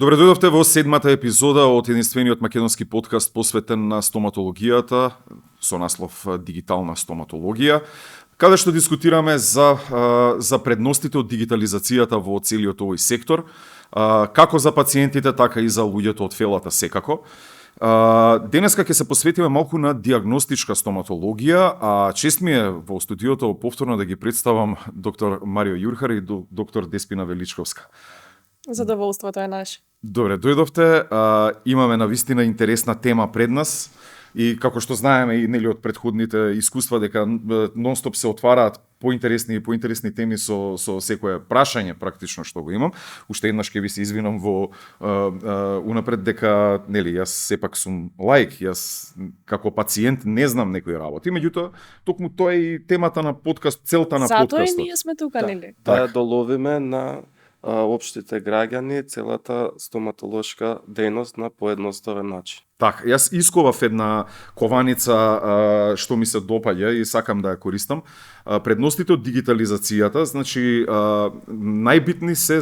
Добре дојдовте во седмата епизода од единствениот македонски подкаст посветен на стоматологијата со наслов Дигитална стоматологија, каде што дискутираме за предностите од дигитализацијата во целиот овој сектор, како за пациентите, така и за луѓето од фелата секако. Денеска ќе се посветиме малку на диагностичка стоматологија, а чест ми е во студиото повторно да ги представам доктор Марио Јурхар и доктор Деспина Величковска. Задоволството е наше. Добре, дојдовте. Имаме навистина интересна тема пред нас и како што знаеме и нели од претходните искуства дека нонстоп се отвараат поинтересни теми со секое прашање практично што го имам. Уште еднаш ќе ви се извинам во унапред дека нели јас сепак сум лаик, јас како пациент не знам некои работи, меѓутоа токму тоа е и темата на подкаст, целта на подкастот. Затоа и ние сме тука, нели? Да доловиме на општите граѓани целата стоматолошка дејност на поедноставен начин. Така, јас исковав една кованица што ми се допаѓа и сакам да ја користам. Предностите од дигитализацијата, значи најбитни се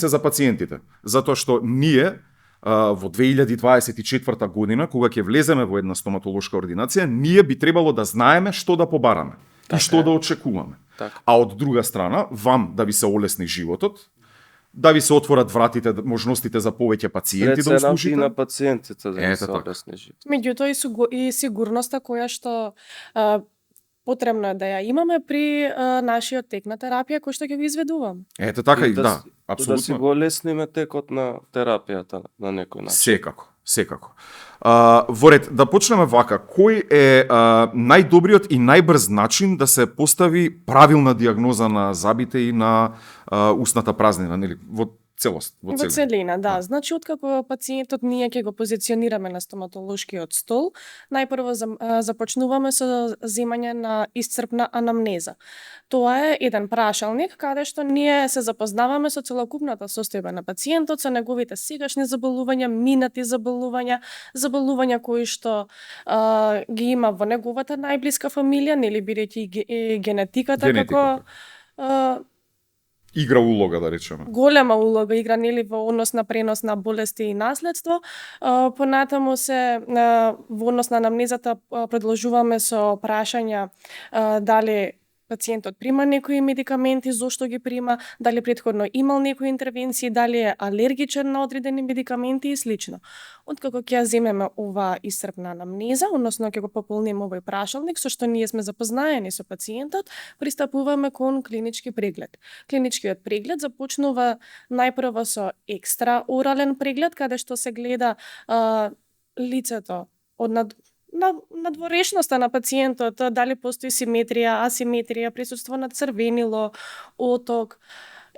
за пациентите, затоа што ние во 2024 година, кога ќе влеземе во една стоматолошка ординација, ние би требало да знаеме што да побараме и што да очекуваме. Така. А од друга страна, вам да ви се олесни животот, да ви се отворат вратите, можностите за повеќе пациенти да услужите. И на пациентите да се олесни живот. Меѓутоа и сигурноста која што потребно е да ја имаме при нашиот тек на терапија кој што ќе го изведувам. Ете така и да, апсолутно. Да си го олесниме текот на терапијата на некој начин. Секако. Во ред, да почнеме вака. Кој е најдобриот и најбрз начин да се постави правилна диагноза на забите и на устната празнина, нели, во целост, во целина, да. Значи, откако пациентот ние ќе го позиционираме на стоматолошкиот стол, најпрво започнуваме со земање на исцрпна анамнеза. Тоа е еден прашалник каде што ние се запознаваме со целокупната состојба на пациентот, со неговите сегашни заболувања, минати заболувања кои што ги има во неговата најблиска фамилија, нели бидејќи генетиката како игра улога, да речеме. Голема улога игра, нели, во однос на пренос на болести и наследство. Понатаму се во однос на анамнезата продолжуваме со прашања дали пациентот прима некои медикаменти, зошто ги прима, дали претходно имал некои интервенции, дали е алергичен на одредени медикаменти и слично. Откако ќе ја земеме ова исцрпна анамнеза, односно ќе го пополниме овој прашалник со што ние сме запознаени со пациентот, пристапуваме кон клинички преглед. Клиничкиот преглед започнува најпрво со екстраорален преглед, каде што се гледа лицето од надворешноста на пациентот, дали постои симетрија, асиметрија, присуство на црвенило, оток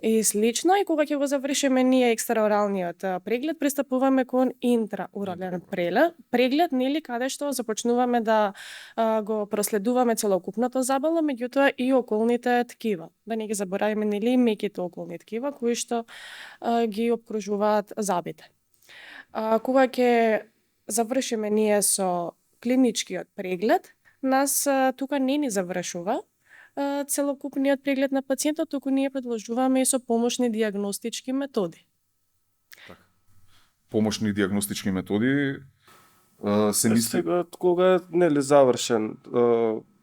и слично. И кога ќе го завршиме ние екстраоралниот преглед, пристапуваме кон интраорален преглед, нели, каде што започнуваме да го проследуваме целокупното заболо, меѓутоа и околните ткива. Да не ги забораваме, нели, меките околни ткива кои што ги опкружуваат забите. Кога ќе завршиме ние со клиничкиот преглед, нас тука не ни завршува целокупниот преглед на пациентот, туку ние предложуваме и со помошни диагностички методи. Так. Помошни диагностички методи се мисли сега кога е нели завршен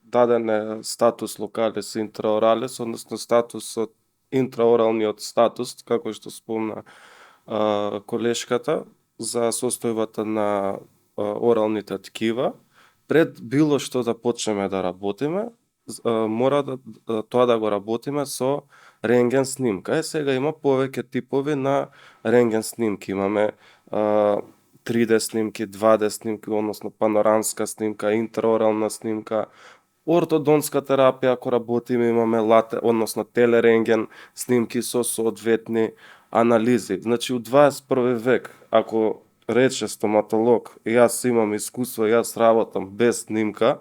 даден е статус локалис интраоралис, односно статусот интраоралниот статус, како што спомна колешката за состојбата на оралните ткива, пред било што да почнеме да работиме, мора тоа да го работиме со рентген снимка. Сега има повеќе типови на рентген снимки. Имаме 3D снимки, 2D снимки, односно панорамска снимка, интраорална снимка, ортодонтска терапија, ако работиме, имаме односно телерентген снимки со соодветни анализи. Значи, у 21 век, ако рече стоматолог, јас имам искуство, јас работам без снимка,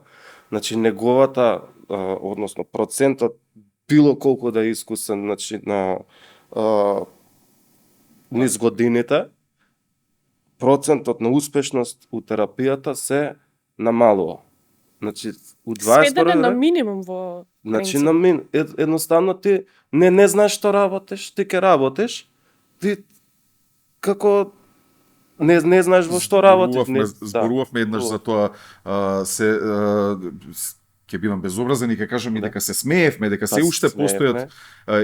значи неговата, односно процентот, било колку да е искусен, значи на низ годините, процентот на успешност у терапијата се намалува. Значи, у 21 сведене на минимум во Значи, едноставно ти не знаеш што работиш, ти ќе работиш, ти како не знаеш во што работиш, Зборувавме еднаш за тоа, ќе бидам безобразен и ќе кажам и дека се смеевме, дека се уште постојат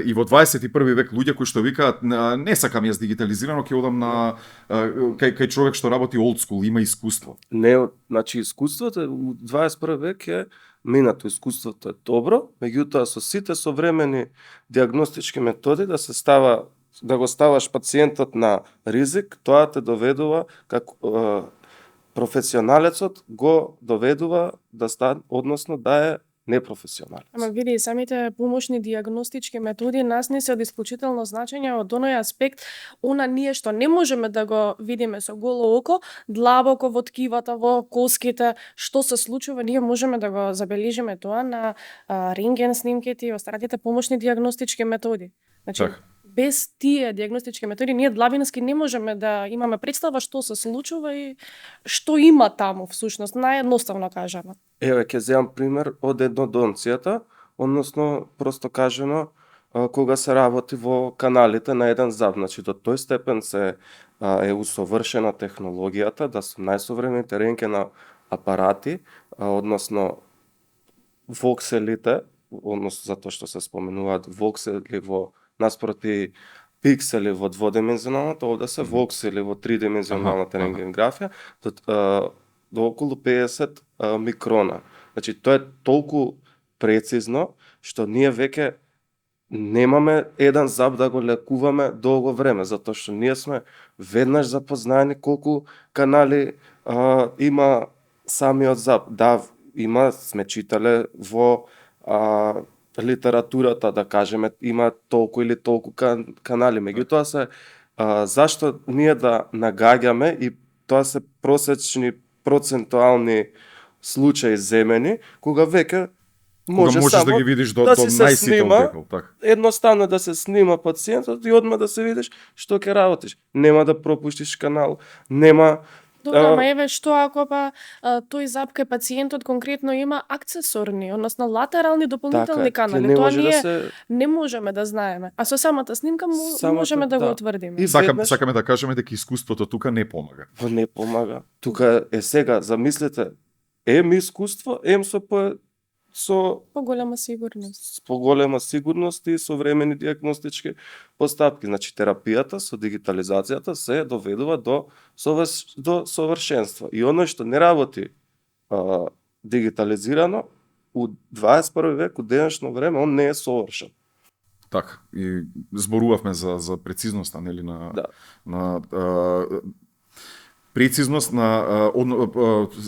и во 21 век луѓе кои што викаат не сакам јас дигитализирано, ќе одам на кај човек што работи old school, има искуство. Не, значи искуството у 21 век е минато, искуството е добро, меѓутоа со сите современи диагностички методи да го ставаш пациентот на ризик, тоа те доведува како професионалецот го доведува да стане, односно да е непрофесионалец. Ама види, самите помошни диагностички методи нас не се од исклучително значење од оној аспект, ние што не можеме да го видиме со голо око, длабоко во ткивата, во коските, што се случува, ние можеме да го забележиме тоа на рентген снимките и останатите помошни диагностички методи. Значи, без тие диагностички методи ние длабински не можеме да имаме представа што се случува и што има таму всушност, наједноставно кажано. Еве ќе земам пример од еднодонцијата, односно просто кажано кога се работи во каналите на еден зап, значи до тој степен е усовршена технологијата да се најсовремените рентген апарати, односно вокселите, односно затоа што се споменуваат воксели во наспроти пиксели во дводимензионалната, овде се воксели во тридимензионалната рентгенографија до околу 50 микрона. Значи тоа е толку прецизно што ние веќе немаме еден зап да го лекуваме долго време, затоа што ние сме веднаш запознаени колку канали има самиот зап. Да, сме читале во литературата, да кажеме, има толку или толку канали. Меѓутоа зашто ние да нагаѓаме и тоа се просечни процентуални случаи земени, кога веќе можеш само да ги видиш до се снима, така. Едноставно да се снима пациентот и одма да се видиш што ќе работиш. Нема да пропуштиш канал, нема. Добро, ама еве што ако тој зап кај пациентот конкретно има акцесорни, односно латерални дополнителни канали, тоа ние не можеме да знаеме, а со самата снимка можеме да го утврдиме. Сакаме да кажеме дека искуството тука не помага. Не помага. Тука е сега, замислете, искуство, со поголема сигурност. С поголема сигурност и современи диагностички постапки. Значи терапијата со дигитализацијата се доведува до совршенство. И оно што не работи дигитализирано у 21 век, у денешно време, он не е совршен. Така, и зборувавме за прецизноста, нели, на прецизност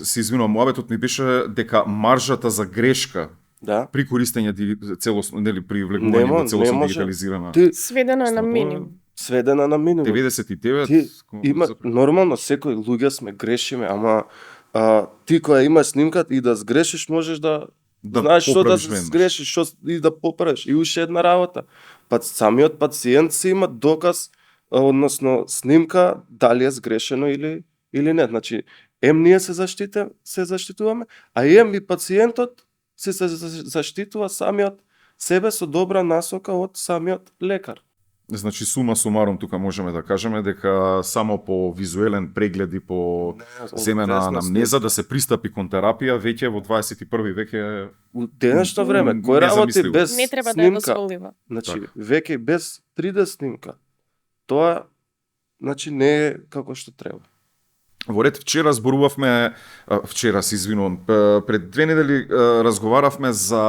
се извинувам, муабетот ми беше дека маржата за грешка при користење целосно, нели, при влегување на целосно дигитализирана. Сведено е на минимум. Сведено на минимум. 99 има нормално, секој луѓе сме грешиме, ама ти кога имаш снимка и да сгрешиш, можеш да знаеш што да сгрешиш, што и да поправиш. И уште една работа. Самиот пациент си има доказ, односно снимка, дали е сгрешено или не. Значи, ние се заштитуваме, а и пациентот се заштитува самиот себе со добра насока од самиот лекар. Значи, сума сумарум, тука можеме да кажеме дека само по визуелен преглед и по земена анамнеза да се пристапи кон терапија, веќе во 21 век е... У денешно време, кој работи без не треба снимка, да дозволива. Значи, веќе без 3D снимка, тоа, значи, не е како што треба. Во ред, вчера зборувавме, се извинувам, пред 2 недели разговаравме за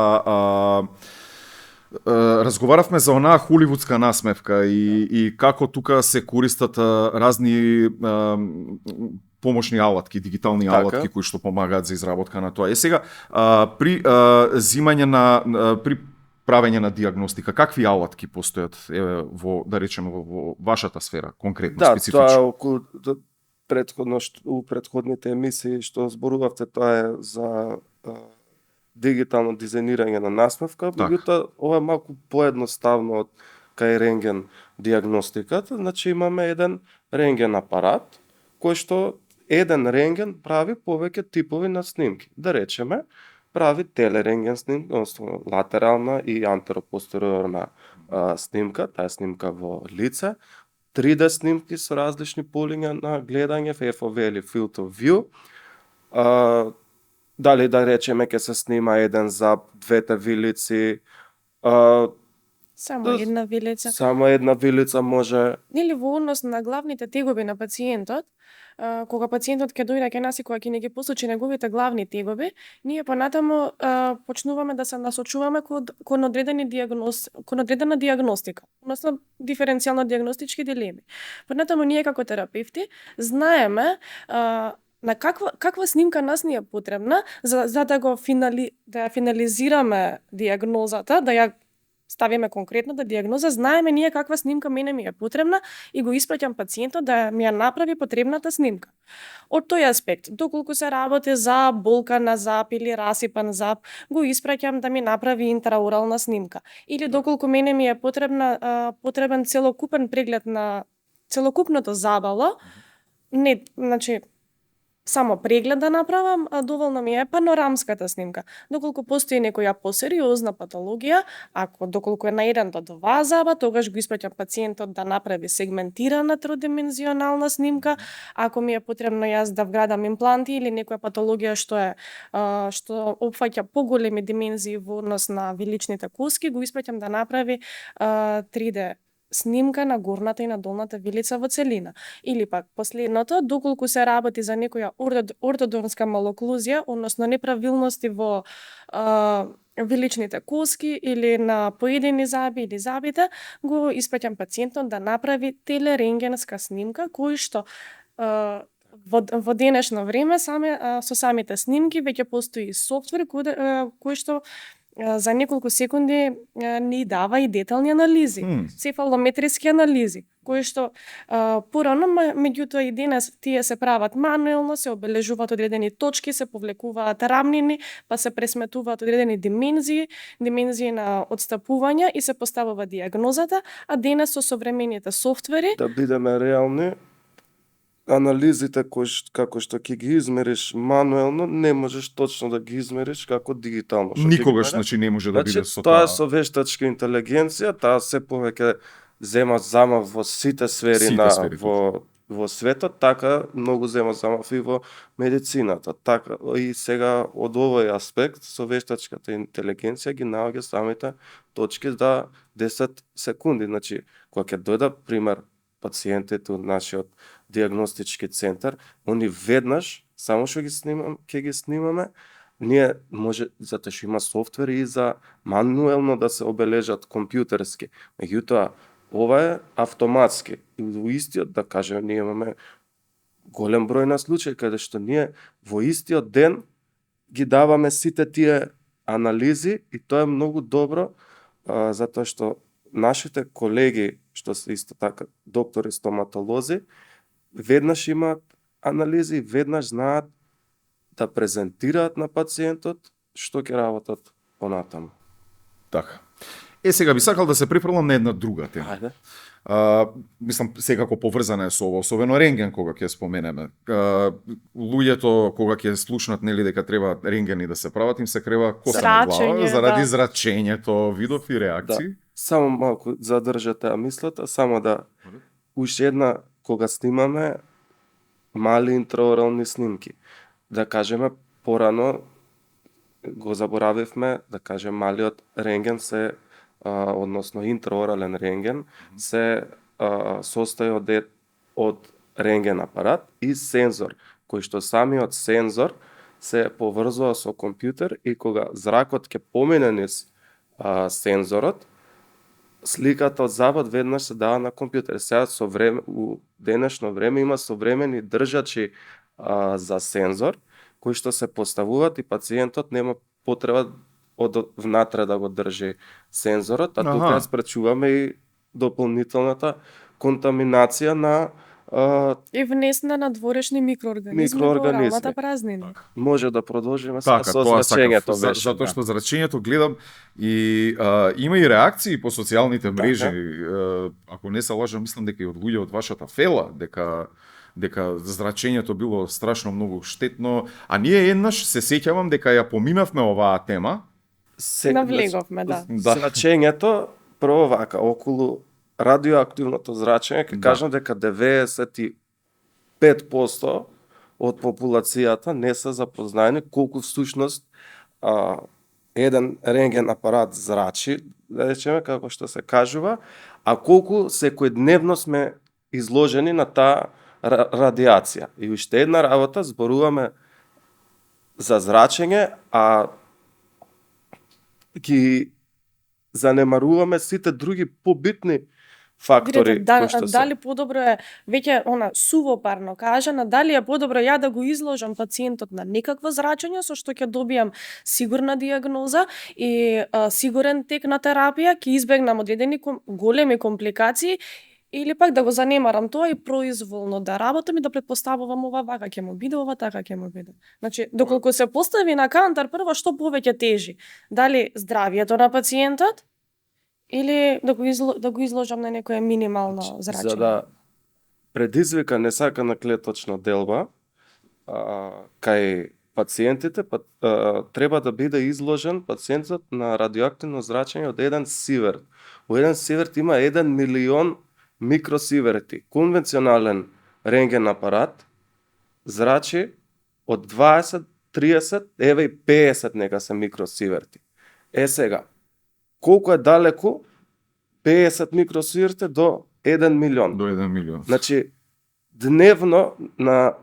онаа холивудска насмевка и како тука се користат разни помошни алатки, дигитални алатки кои што помагаат за изработка на тоа. Сега при при правење на диагностика, какви алатки постојат во, да речеме, во вашата сфера, конкретно, специфично? Да, тоа околу у претходните емисии што зборувавте, тоа е за дигитално дизајнирање на насмевка, меѓутоа ова е малку поедноставно од кај рентген диагностиката. Значи имаме еден рентген апарат кој што еден рентген прави повеќе типови на снимки. Да речеме, прави телерентген снимка, односно латерална и антеропостериорна снимка, таа снимка во лице, 3D снимки со различни полиња на гледање, FOV или Field of View. Дали да речеме ќе се снима еден зап, двете вилици, Само една вилица. само една вилица може. Нели во однос на главните тегоби на пациентот, кога пациентот ќе дојде кај нас и кога ќе ни ги посочи неговите главни тегоби, ние понатаму почнуваме да се насочуваме кон одредена дијагностика, односно диференцијално дијагностички дилеми. Понатаму ние како терапевти знаеме на каква снимка нас ни е потребна за да да финализираме дијагнозата, да ја ставиме конкретната дијагноза, знаеме ние каква снимка мене ми е потребна и го испраќам пациентот да ми ја направи потребната снимка. Од тој аспект, доколку се работи за болка на зап или расипан зап, го испраќам да ми направи интраорална снимка. Или доколку мене ми е потребен целокупен преглед на целокупното забало, не, значи, само преглед да направам, а доволно ми е панорамската снимка. Доколку постои некоја посериозна патологија, доколку е на 1 до 2 заба, тогаш го испраќам пациентот да направи сегментирана тродимензионална снимка. Ако ми е потребно јас да вградам импланти или некоја патологија што опфаќа поголеми димензии во однос на виличните коски, го испраќам да направи 3D снимка на горната и на долната вилица во целина. Или пак последното, доколку се работи за некоја ортодонска малоклузија, односно неправилности во виличните коски или на поедини заби или забите, го испраќам пациентот да направи телерентгенска снимка кој што во денешно време со самите снимки веќе постои софтвер кој што за неколку секунди ни дава и детални анализи, цефалометриски анализи, кои што порано, меѓутоа и денес тие се прават мануелно, се обележуваат одредени точки, се повлекуваат рамнини, па се пресметуваат одредени димензии на одстапувања и се поставува дијагнозата, а денес со современите софтвери Да бидеме реални, анализите како што ќе ги измериш мануелно, не можеш точно да ги измериш како дигитално. Никогаш, значи, не може да биде со тоа. Тоа со вештачка интелигенција, таа се повеќе зема замав во сите сфери во светот, така многу зема замав и во медицината. Така и сега од овој аспект со вештачката интелигенција ги наоѓа самите точки за 10 секунди. Значи, кога ќе дојде пример пациентите од нашиот дијагностички центар, они веднаш, само што ќе ги снимаме, ние може, затоа што има софтвери и за мануелно да се обележат компјутерски. Меѓутоа, ова е автоматски. И во истиот, да кажеме, ние имаме голем број на случаи каде што ние во истиот ден ги даваме сите тие анализи и тоа е многу добро, затоа што нашите колеги, што се исто така доктори стоматолози, веднаш имаат анализи, веднаш знаат да презентираат на пациентот што ќе работат понатаму. Така. Сега би сакал да се префрлам на една друга тема. Ајде. Мислам, секако поврзана е со ова, особено рентген кога ќе споменеме. Луѓето кога ќе слушнат, нели, дека треба рентгени да се прават, им се крева коса на глава заради зрачењето, видов и реакции. Да. Само малку задржате мислата, само да уште една, кога снимаме мали интраорални снимки, да кажеме порано го заборавивме, да кажем малиот рентген се односно интраорален рентген се состои од рентген апарат и сензор, кој што самиот сензор се поврзува со компјутер и кога зракот ќе помине низ сензорот, сликата од запад веднаш се дава на компјутер. Сега со време, у денешно време има современи држачи за сензор, кои што се поставуваат и пациентот нема потреба од внатре да го држи сензорот, а тука спречуваме и дополнителната контаминација на и внесена на дворешни микроорганизми во оралната празнина. Може да продолжиме со зрачењето. Затоа што зрачењето гледам и има и реакции по социјалните мрежи. Ако не се лажам, мислам дека и од луѓе од вашата фела, дека зрачењето било страшно многу штетно, а ние еднаш се сеќавам дека ја поминавме оваа тема. Навлеговме, да. Зрачењето, прво вака, околу радиоактивното зрачење, ќе Да. кажам дека 95% од популацијата не се запознаени колку всушност еден рентген апарат зрачи, да речеме како што се кажува, а колку секојдневно сме изложени на таа радиација. И уште една работа, зборуваме за зрачење, а ги занемаруваме сите други побитни фактори Видете, кои што се. дали подобро е, веќе сувопарно кажано, дали е подобро ја да го изложам пациентот на некакво зрачење со што ќе добијам сигурна диагноза и сигурен тек на терапија, ќе избегнам одредени големи компликации, или пак да го занемарам тоа и произволно да работам и да претпоставувам ова вака ќе му биде, ова така ќе му биде. Значи, доколку се постави на кантар прво што повеќе тежи, дали здравието на пациентот или да го изложам на некоја минимално зрачење. За да предизвика несакана клеточна делба кај пациентите, треба да биде изложен пациентот на радиоактивно зрачење од 1 сиверт. Во 1 сиверт има 1 милион микросиверти. Конвенционален рентген апарат зрачи од 20, 30, еве и 50 нека се микросиверти. Сега, колку е далеку 50 микросиверти до 1 милион? До 1 милион. Значи, дневно на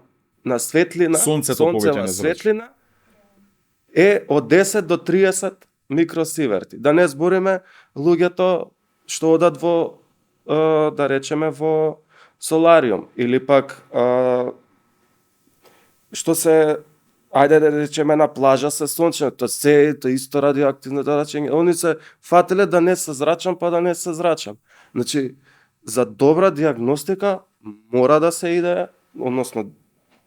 светлина, Сонцето повеќе сонцева не зрачи. светлина е од 10 до 30 микросиверти. Да не збориме луѓето што одат во да речеме во солариум или пак што се ајде да речеме на плажа се сончено, тоа исто радиоактивно зрачење. Они се фателе да не се зрачам, па да не се зрачам. Значи, за добра диагностика мора да се иде, односно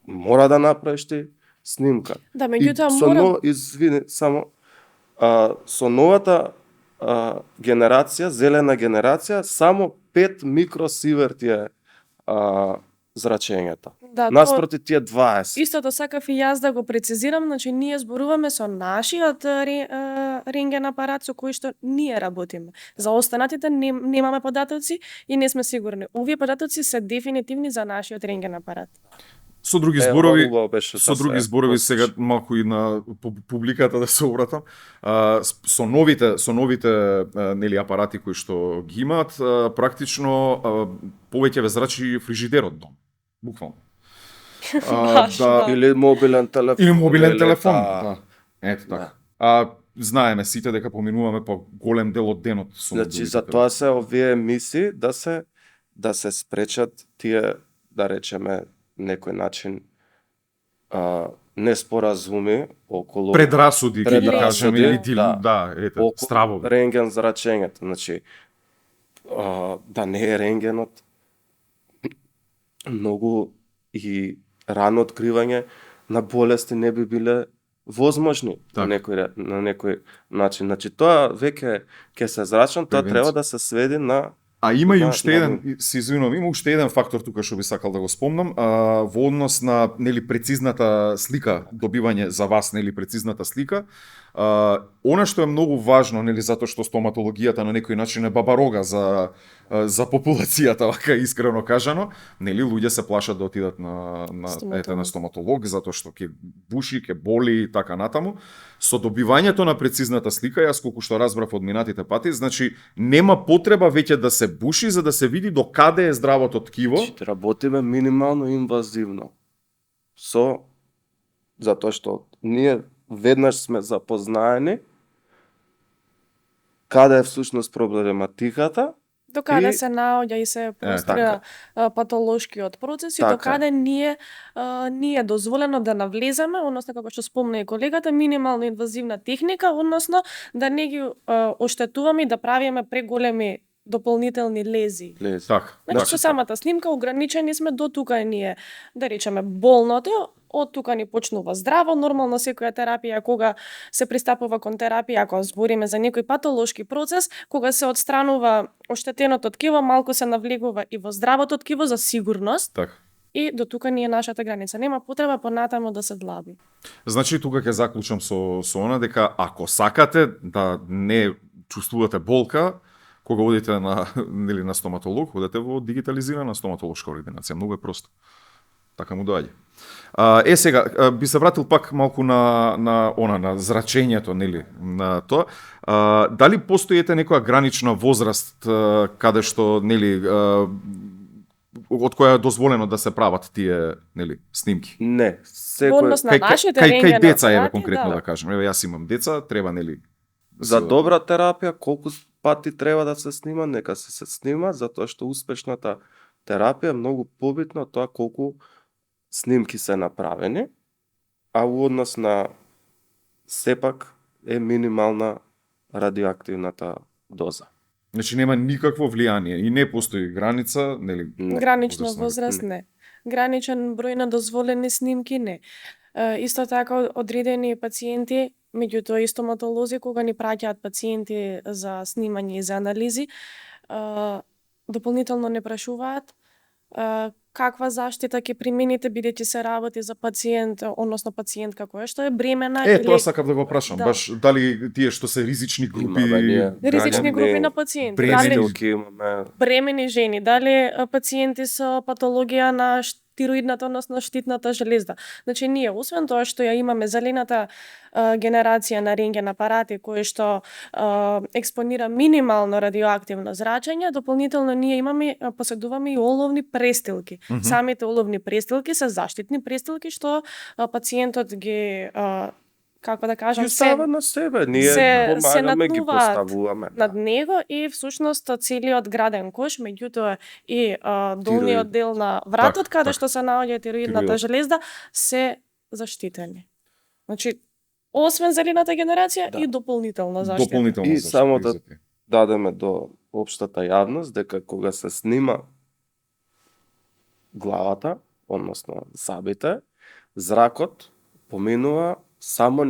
мора да направиш ти снимка. Да, И меѓутоа со морам извини, само со новата генерација, зелена генерација, само 5 микросиверти е зрачењето. да, Наспроти тие 20. Истото сакав и јас да го прецизирам, значи ние зборуваме со нашиот рентген апарат со кој што ние работиме. За останатите немаме податоци и не сме сигурни. Овие податоци се дефинитивни за нашиот рентген апарат. Со други зборови, убаво беше со да други се зборови посочи. сега малку и на публиката да се обратам. Со новите нели апарати кои што ги имаат, практично повеќе ве зрачи фрижидерот дом. Буквално. Баш, да. Или мобилен телефон. Или мобилен Или, телефон. Да. Ето така. Да. Знаеме сите дека поминуваме по голем дел од денот со Значи, мобилните за тоа се овие емисии да се спречат тие, да речеме, некој начин неспоразуми околу предрасуди, ќе ги Предрасуди, кажеме, или да. ете, околу стравови. рентген зрачењето. Значи, да не е рентгенот многу и рано откривање на болести не би биле возможни Така. на некој начин. Значи, тоа веќе ќе се зрачам, тоа Превенција. треба да се сведи на А има и Да, уште да, еден, се извинувам, има уште еден фактор тука што би сакал да го спомнам, во однос на нели прецизната слика, добивање за вас нели прецизната слика. Она што е многу важно, нели затоа што стоматологијата на некој начин е бабарога за популацијата, вака искрено кажано, нели луѓе се плашат да отидат на стоматолог затоа што ќе буши, ќе боли и така натаму. Со добивањето на прецизната слика, јас колку што разбрав од минатите пати, значи нема потреба веќе да се буши за да се види до каде е здравото ткиво. Значи, работиме минимално инвазивно. Затоа што ние веднаш сме запознаени каде е всушност проблематиката. Докаде И- се наоѓа и се простира патолошкиот процес и Така. докаде ние е дозволено да навлеземе, односно како што спомна и колегата, минимално инвазивна техника, односно да не ги оштетуваме и да правиме преголеми дополнителни лези. Така. Значи, со самата снимка ограничени сме до тука е ние, да речеме, болното, од тука ни почнува здраво, нормално секоја терапија, кога се пристапува кон терапија, ако збориме за некој патолошки процес, кога се отстранува оштетеното ткиво, малку се навлегува и во здравото ткиво за сигурност, Така. и до тука ни е нашата граница. Нема потреба понатаму да се длаби. Значи тука ќе заклучам со она дека ако сакате да не чувствувате болка, Кога одите на нели на стоматолог, одете во дигитализирана стоматолошка ординација, многу е просто. Така му доаѓа. Сега би се вратил пак малку на зрачењето, нели, на тоа. Дали постоите некоја гранична возраст каде што, нели, од која е дозволено да се прават тие, нели, снимки? Не, Во секој однос на нашите Кај рентген деца еве апарати, конкретно да да. кажем. Еве јас имам деца, треба, нели, за добра терапија, колку пати треба да се снима, нека се снима, затоа што успешната терапија е многу побитна од тоа колку снимки се направени, а во однос на сепак е минимална радиоактивната доза. Значи нема никакво влијание и не постои граница, нели? Не. Гранична возрастна возраст не. Граничен број на дозволени снимки не. Исто така одредени пациенти, меѓутоа и стоматолози кога ни праќаат пациенти за снимање и за анализи, дополнително не прашуваат каква заштита ќе примените бидејќи се работи за пациент, односно пациентка која што е бремена Тоа сакав да го прашам, Да. баш дали тие што се ризични групи, Имаме ние. ризични Не, групи не. на пациенти, Бремени дали Бремени имаме. бремени жени, дали пациенти со патологија на тироидната, односно штитната железда. Значи ние освен тоа што ја имаме зелената генерација на рентген апарати кои што експонира минимално радиоактивно зрачење, дополнително ние имаме поседуваме и оловни престилки. Самите оловни престилки се заштитни престилки што пациентот ги како да кажам Ги става на себе, ние се помагаме, ги наднуваат поставуваме. над него и всушност целиот граден кош, меѓутоа и долниот Тироид. дел на вратот Така, каде што се наоѓа тироидната Тироид. железда се заштитени. Значи освен зелената генерација Да. и дополнителна заштита. дополнително И заштита само и да- за тие. Дадеме до општата јавност дека кога се снима главата, односно забите, зракот поминува само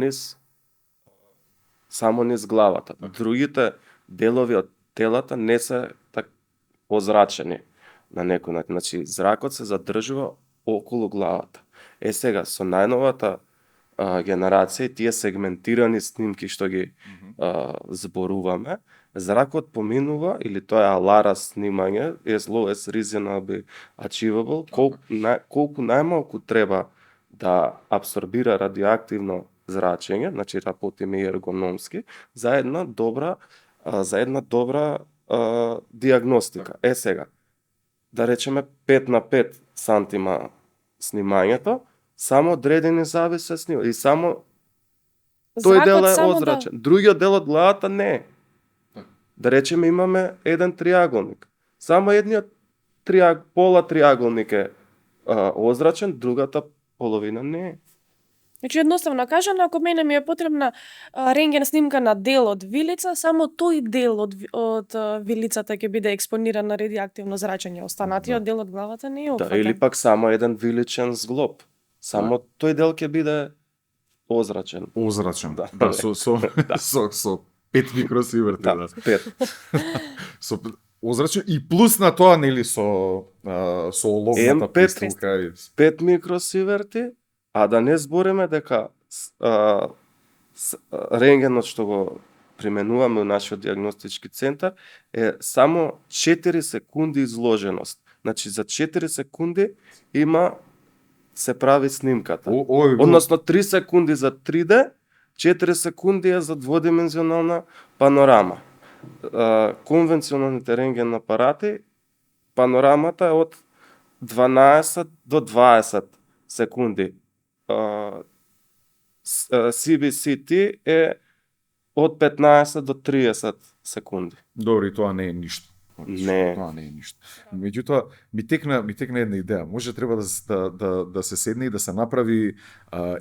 низ главата. Другите делови од телата не се так озрачени на некој начин. Значи, зракот се задржува околу главата. Сега, со најновата генерација и тие сегментирани снимки што ги зборуваме, зракот поминува, или тоа е алара снимање, as low as reasonably achievable, колку најмалку треба да абсорбира радиоактивно зрачење, значи работиме и ергономски, за една добра диагностика. Сега, да речеме 5 на 5 сантима снимањето, само одредени зави се снима и само тој дел е само озрачен. Другиот дел од главата не е. Да речеме имаме еден триаголник. Само едниот пола триаголник е озрачен, другата половина не е. Значи едноставно кажано, ако мене ми е потребна рентген снимка на дел од вилица, само тој дел од вилицата ќе биде експониран на радиоактивно зрачење. Останатиот дел од главата не е Да, опфатен. или пак само еден виличен зглоб. Само тој дел ќе биде озрачен. Озрачен. Да. Да, со 5 микросиверти, да. 5. Со озрачен и плюс на тоа, нели, со оловната М5 престилка и 5 микросиверти, а да не збориме дека рентгенот што го применуваме во нашиот диагностички центар е само 4 секунди изложеност. Значи за 4 секунди се прави снимката. Овој го- Односно 3 секунди за 3D, 4 секунди е за дводимензионална панорама. Конвенционалните рентген апарати, панорамата е од 12 до 20 секунди. CBCT е од 15 до 30 секунди. Добро, и тоа не е ништо. Не. Тоа не е ништо. Меѓутоа, ми текна една идеја. Може треба да се седне и да се направи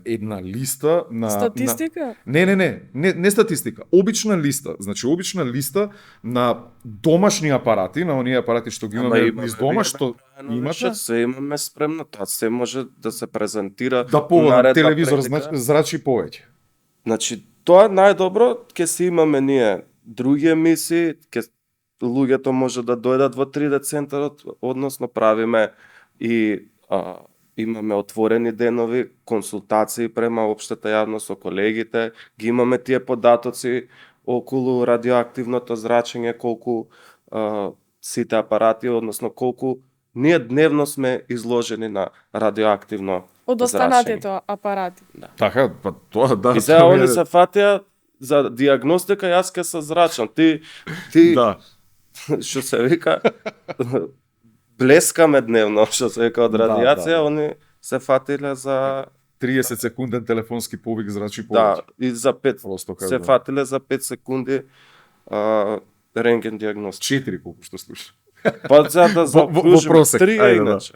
една листа на Статистика? Не статистика, обична листа. Значи обична листа на домашни апарати, на оние апарати што ги имаме низ дома, што имате. Се имаме спремно, тоа се може да се презентира Да погодам, наредна телевизор предика. зрачи повеќе. Значи, тоа најдобро ќе си имаме ние други емисии, луѓето може да дојдат во 3D центарот, односно правиме и имаме отворени денови, консултации према општата јавност со колегите, ги имаме тие податоци околу радиоактивното зрачење, колку сите апарати, односно колку ние дневно сме изложени на радиоактивно Од зрачење. останатите апарати. Така, па тоа да. И сега тоа они е- се фатеа за диагностика, јас ке се зрачам. Ти Да. што се вика, блескаме дневно, што се вика од Да, радиација, да. они се фатиле за 30 секунден телефонски повик зрачи да, повеќе. и за 5 Просто се кажа. фатиле за 5 секунди рентген диагностика. 4 колку што слуша. Па за да Во заокружиме просек, 3 ајде, да. иначе.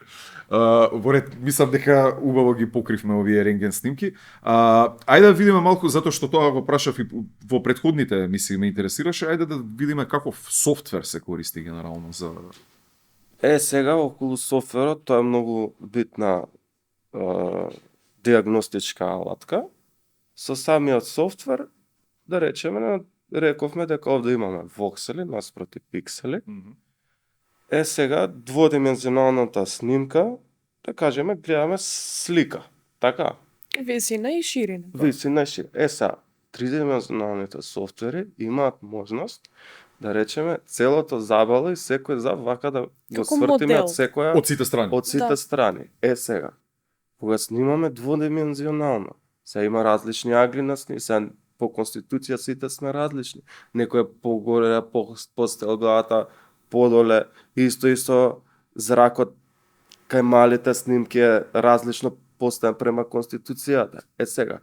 Во ред, мислам дека убаво ги покривме овие рентген снимки. Ајде да видиме малку, затоа што тоа го прашав и во претходните емисии ме интересираше, ајде да видиме каков софтвер се користи генерално за... Сега околу софтверот, тоа е многу битна диагностичка алатка. Со самиот софтвер, да речеме, рековме дека овде имаме воксели наспроти пиксели. Сега дводимензионалната снимка, да кажеме, гледаме слика, така? Висина и ширина. Висина и ширина. Сега, тридимензионалните софтвери имаат можност да речеме целото забало и секој заб вака да го Како свртиме модел. од секоја Од сите страни. од сите Да. страни. Сега, кога снимаме дводимензионално, се има различни агли на сни, се по конституција сите сме различни. Некој е погоре, постел главата, подоле, исто зракот кај малите снимки е различно поставен према конституцијата. Сега,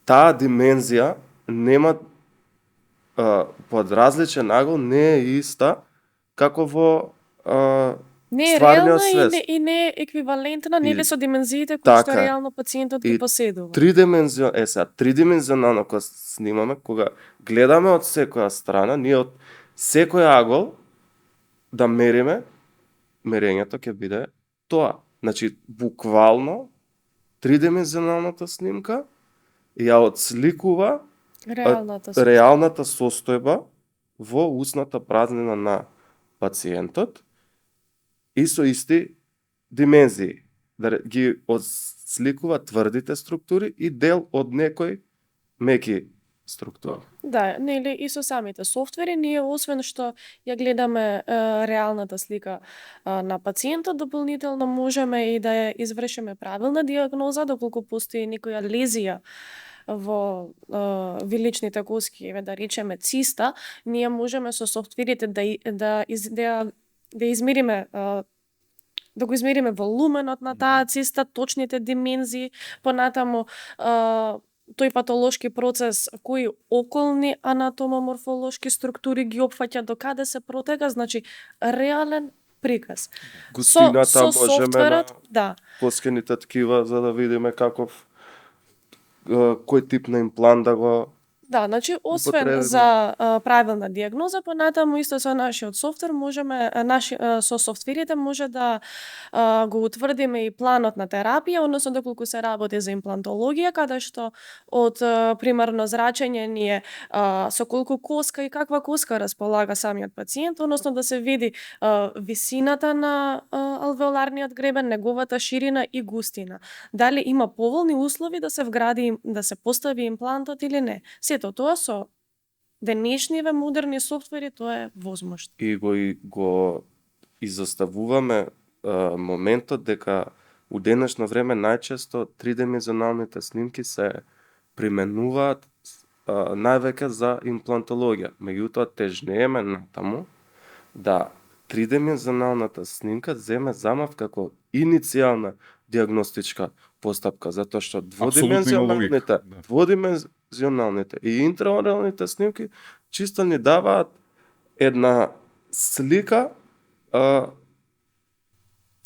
таа димензија нема под различен агол не е иста како во Не е стварниот реална свест. и не е еквивалентна нели И- со димензиите кои така што е. реално пациентот ги И поседува. тридимензионално кога снимаме, кога гледаме од секоја страна, ние од секој агол да мериме, мерењето ќе биде тоа. Значи, буквално, тридимензионалната снимка ја отсликува Реалната реалната состојба во усната празнина на пациентот и со исти димензии. Да ги отсликува тврдите структури и дел од некои меки структури. Да, нели и со самите софтвери ние освен што ја гледаме реалната слика на пациентот, дополнително можеме и да ја извршиме правилна диагноза доколку постои некоја лезија во виличните коски, да речеме циста, ние можеме со софтверите да измериме да го измериме волуменот на таа циста, точните димензии, понатаму тој патолошки процес, кои околни анатомоморфолошки структури ги опфаќа, до каде се протега, значи реален приказ. Густината со можеме на софтверот, да, коскените ткива за да видиме каков кој тип на имплант да го да, значи освен употребиме. за правилна диагноза, понатаму исто со нашиот софтвер можеме со софтверите може да го утврдиме и планот на терапија, односно доколку се работи за имплантологија, каде што од примарно зрачење ние со колку коска и каква коска располага самиот пациент, односно да се види висината на алвеоларниот гребен, неговата ширина и густина. Дали има поволни услови да се вгради, да се постави имплантот или не. Сето тоа со денешниве модерни софтвери тоа е возможно. и го изоставуваме моментот дека у денешно време најчесто тридимензионалните снимки се применуваат највеќе за имплантологија. Меѓутоа тежнееме натаму да тридимензионалната снимка земе замав како иницијална диагностичка постапка, затоа што логика, да. дводимензионалните и интраоралните снимки чисто ни даваат една слика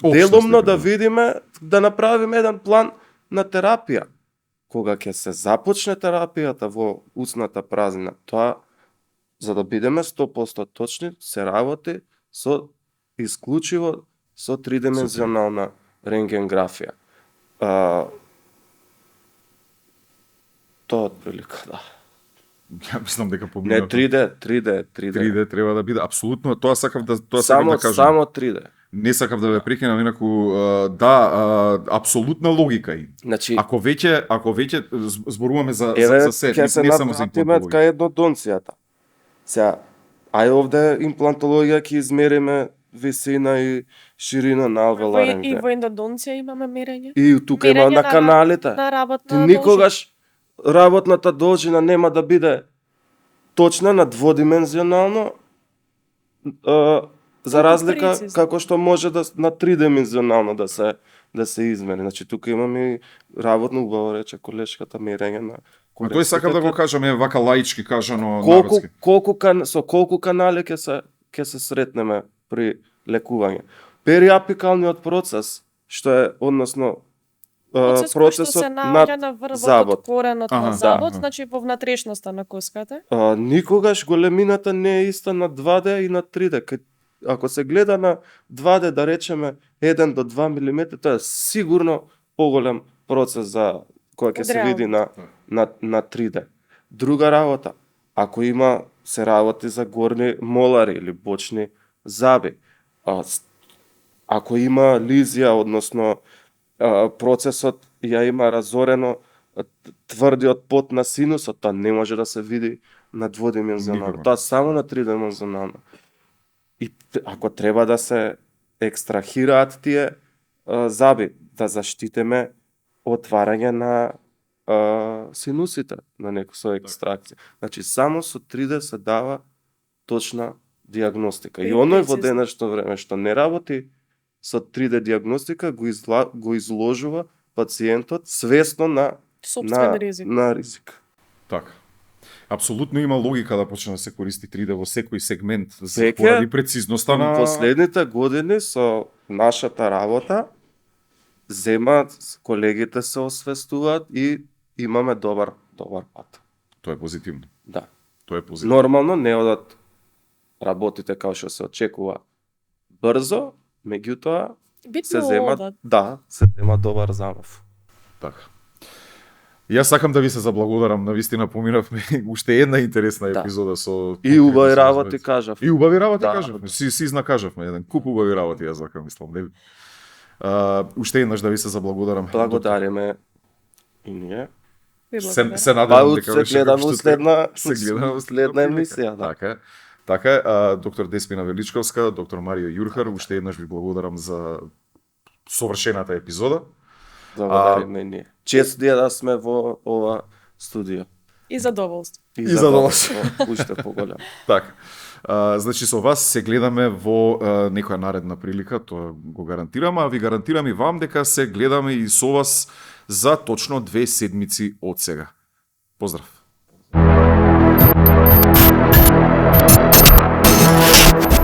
делумно да видиме, да направиме еден план на терапија. Кога ќе се започне терапијата во усната празнина, тоа, за да бидеме 100% точни, се работи со исклучиво со тридимензионална рентгенграфија. Тоа отприлика, да. Ја мислам дека Не поминато. 3D. 3D треба да биде апсолутно, тоа сакав да Само кажам. само 3D. Не сакав да ве прекинам, инаку апсолутна логика и. Значи, Ако веќе зборуваме за еве, се, ќе се не само за навратиме имплантологија. кај еднодонцијата. Сега, ај овде имплантологија ќе измериме висина и ширина на И алвеларен во ендодонција имаме мерење. И тука има Мерење на каналите. На Ти работна никогаш работната должина нема да биде точна на дводимензионално, за разлика прецизно. како што може на тридимензионално да се измери. Значи тука имаме и работно, убаво рече колешката, мерење на Ма тој сакав да го кажам, вака лаички кажано колку народски. со колку канали ќе се сретнеме при лекување. Периапикалниот процес, што е односно Процес кој што се процесот наоѓа над на врвот забот. од коренот Аха, на забот, да. значи во внатрешноста на коската. Никогаш големината не е иста на 2D и на 3D. Ако се гледа на 2D, да речеме 1 до 2 мм, тоа е сигурно поголем процес за кој ќе се Реално. види на 3D. Друга работа, ако се работи за горни молари или бочни заби, ако има лизија, односно процесот ја има разорено тврдиот пот на синусот, тоа не може да се види на дводимензионално, Никако. тоа само на тридимензионално. И ако треба да се екстрахираат тие заби, да заштитиме отварање на синусите на некој со екстракција. Значи само со 3D се дава точна диагностика. И И оној во прецизно. денешно време што не работи со 3D диагностика го изложува пациентот свесно на Сопствен ризик. на ризик. Така. Апсолутно има логика да почне да се користи 3D во секој сегмент, Веќе, поради прецизноста на Последните години со нашата работа колегите се освестуваат и имаме добар пат. Тоа е позитивно. Да. Тоа е позитивно. Нормално не одат работите како што се очекува брзо, меѓутоа се Битно зема, одат. се зема добар замав. Така. Јас сакам да ви се заблагодарам, навистина поминавме уште една интересна Да. епизода со И убави со работи Звец. кажав. И убави работи Да. кажавме. Си изнакажавме еден куп убави работи, јас вака мислам, нели? Уште еднаш да ви се заблагодарам. Благодариме и ние. Ви Се благодарам. надевам дека Се гледаме што следна се гледаме во следна емисија, да. Така е. Така е, доктор Деспина Величковска, доктор Марио Јурхар, уште еднаш ви благодарам за совршената епизода. Благодариме и ние. Чест е да сме во ова студио. И задоволство. И задоволство. Уште поголем. Така. Значи со вас се гледаме во некоја наредна прилика, тоа го гарантирам, а ви гарантирам и вам дека се гледаме и со вас за точно 2 седмици од сега. Поздрав!